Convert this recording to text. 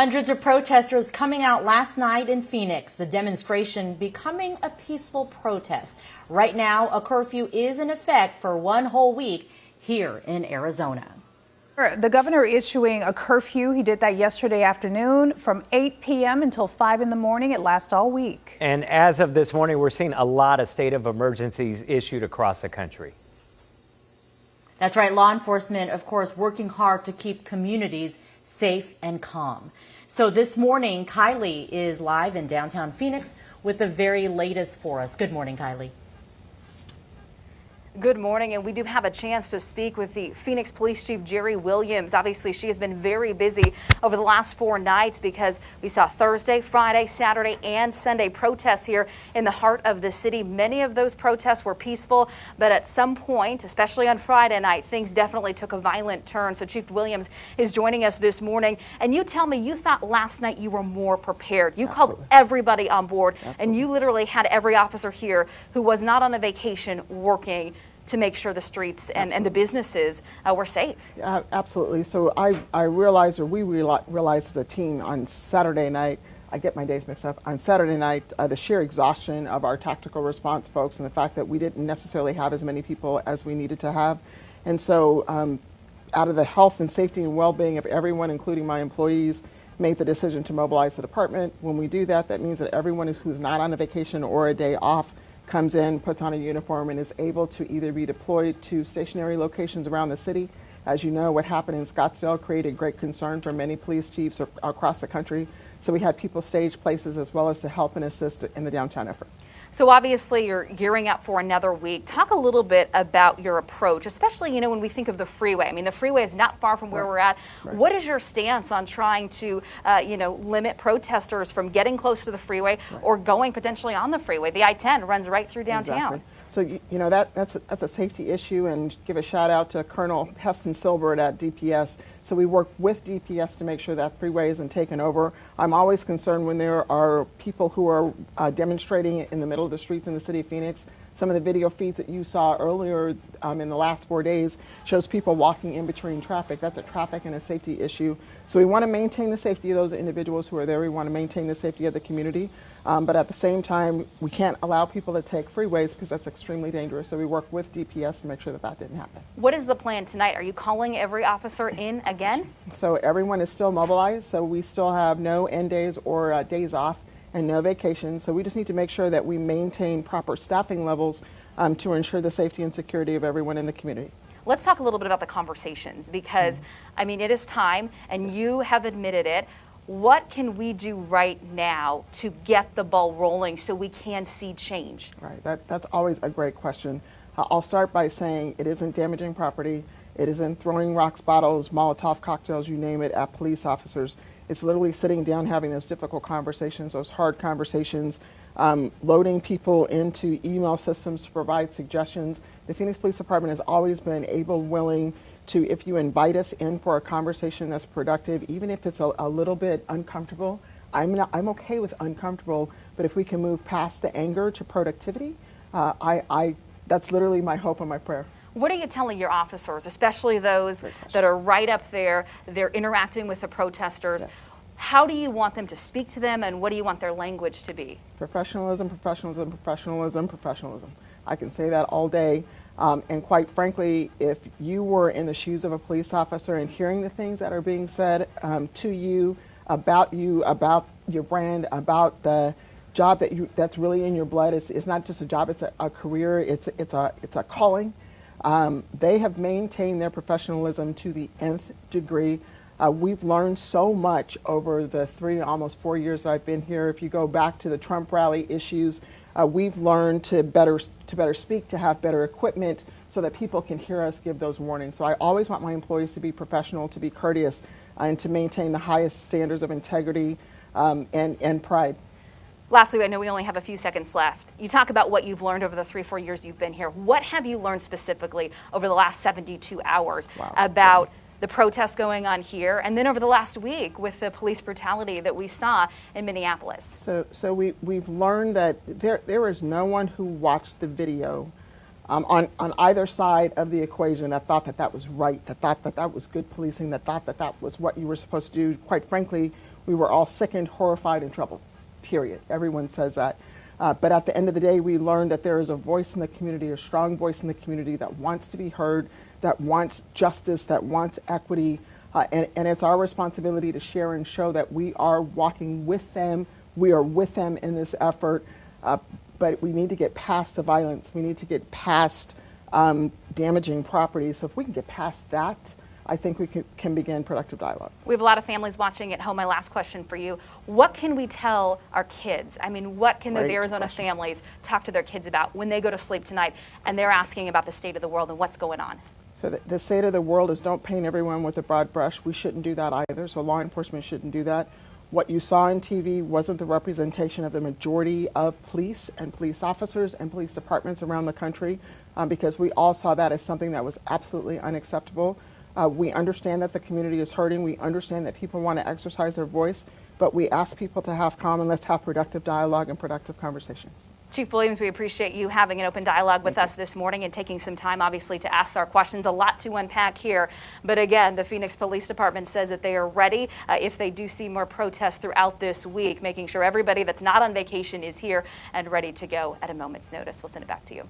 Hundreds of protesters coming out last night in Phoenix, the demonstration becoming a peaceful protest. Right now, a curfew is in effect for one whole week here in Arizona. The governor issuing a curfew. He did that yesterday afternoon from 8 p.m. until 5 in the morning. It lasts all week. And as of this morning, we're seeing a lot of state of emergencies issued across the country. That's right. Law enforcement, of course, working hard to keep communities safe and calm. So this morning, Kylie is live in downtown Phoenix with the very latest for us. Good morning, Kylie. Good morning, and we do have a chance to speak with the Phoenix Police Chief Jeri Williams. Obviously, she has been very busy over the last 4 nights because we saw Thursday, Friday, Saturday, and Sunday protests here in the heart of the city. Many of those protests were peaceful, but at some point, especially on Friday night, things definitely took a violent turn. So Chief Williams is joining us this morning. And you tell me, you thought last night you were more prepared. You called everybody on board, and you literally had every officer here who was not on a vacation working to make sure the streets and the businesses were safe. Absolutely. So I realized, or we realized as a team on Saturday night, I get my days mixed up, on Saturday night, the sheer exhaustion of our tactical response folks and the fact that we didn't necessarily have as many people as we needed to have. And so out of the health and safety and well-being of everyone, including my employees, made the decision to mobilize the department. When we do that, that means that everyone who's not on a vacation or a day off comes in, puts on a uniform, and is able to either be deployed to stationary locations around the city. As you know, what happened in Scottsdale created great concern for many police chiefs across the country. So we had people stage places as well as to help and assist in the downtown effort. So obviously you're gearing up for another week. Talk a little bit about your approach, especially, you know, when we think of the freeway. I mean, the freeway is not far from where we're at. Right. What is your stance on trying to, limit protesters from getting close to the freeway or going potentially on the freeway? The I-10 runs right through downtown. Exactly. So, that's a safety issue, and give a shout out to Colonel Heston Silbert at DPS. So we work with DPS to make sure that freeway isn't taken over. I'm always concerned when there are people who are demonstrating in the middle of the streets in the city of Phoenix. Some of the video feeds that you saw earlier in the last 4 days shows people walking in between traffic. That's a traffic and a safety issue. So we want to maintain the safety of those individuals who are there. We want to maintain the safety of the community. But at the same time, we can't allow people to take freeways because that's extremely dangerous. So we work with DPS to make sure that that didn't happen. What is the plan tonight? Are you calling every officer in again? So everyone is still mobilized. So we still have no end days or days off and no vacation. So we just need to make sure that we maintain proper staffing levels to ensure the safety and security of everyone in the community. Let's talk a little bit about the conversations because, I mean, it is time and you have admitted it. What can we do right now to get the ball rolling so we can see change? Right, that's always a great question. I'll start by saying it isn't damaging property. It isn't throwing rocks, bottles, Molotov cocktails, you name it, at police officers. It's literally sitting down, having those difficult conversations, those hard conversations, loading people into email systems to provide suggestions. The Phoenix Police Department has always been able, willing to, if you invite us in for a conversation that's productive, even if it's a little bit uncomfortable, I'm okay with uncomfortable, but if we can move past the anger to productivity, that's literally my hope and my prayer. What are you telling your officers, especially those that are right up there, they're interacting with the protesters? Yes. How do you want them to speak to them, and what do you want their language to be? Professionalism, professionalism, professionalism, professionalism. I can say that all day. And quite frankly, if you were in the shoes of a police officer and hearing the things that are being said to you, about your brand, about the job that's really in your blood, it's not just a job, it's a career, it's a calling. They have maintained their professionalism to the nth degree. We've learned so much over the 3, almost 4 years I've been here. If you go back to the Trump rally issues, we've learned to better speak, to have better equipment so that people can hear us give those warnings. So I always want my employees to be professional, to be courteous, and to maintain the highest standards of integrity and pride. Lastly, I know we only have a few seconds left. You talk about what you've learned over the 3-4 years you've been here. What have you learned specifically over the last 72 hours about the protests going on here, and then over the last week with the police brutality that we saw in Minneapolis? So we've learned that there is no one who watched the video on either side of the equation that thought that was right, that thought that was good policing, that thought that was what you were supposed to do. Quite frankly, We were all sickened, horrified, and troubled, period. Everyone says that. But at the end of the day, we learned that there is a voice in the community, a strong voice in the community that wants to be heard, that wants justice, that wants equity. And it's our responsibility to share and show that we are walking with them. We are with them in this effort. But we need to get past the violence. We need to get past damaging property. So if we can get past that, I think we can begin productive dialogue. We have a lot of families watching at home. My last question for you. What can we tell our kids? I mean, what can those Great Arizona question. families talk to their kids about when they go to sleep tonight and they're asking about the state of the world and what's going on? So the state of the world is don't paint everyone with a broad brush. We shouldn't do that either. So law enforcement shouldn't do that. What you saw on TV wasn't the representation of the majority of police and police officers and police departments around the country, because we all saw that as something that was absolutely unacceptable. We understand that the community is hurting. We understand that people want to exercise their voice, but we ask people to have calm and let's have productive dialogue and productive conversations. Chief Williams, we appreciate you having an open dialogue with us this morning and taking some time, obviously, to ask our questions. A lot to unpack here. But again, the Phoenix Police Department says that they are ready if they do see more protests throughout this week, making sure everybody that's not on vacation is here and ready to go at a moment's notice. We'll send it back to you.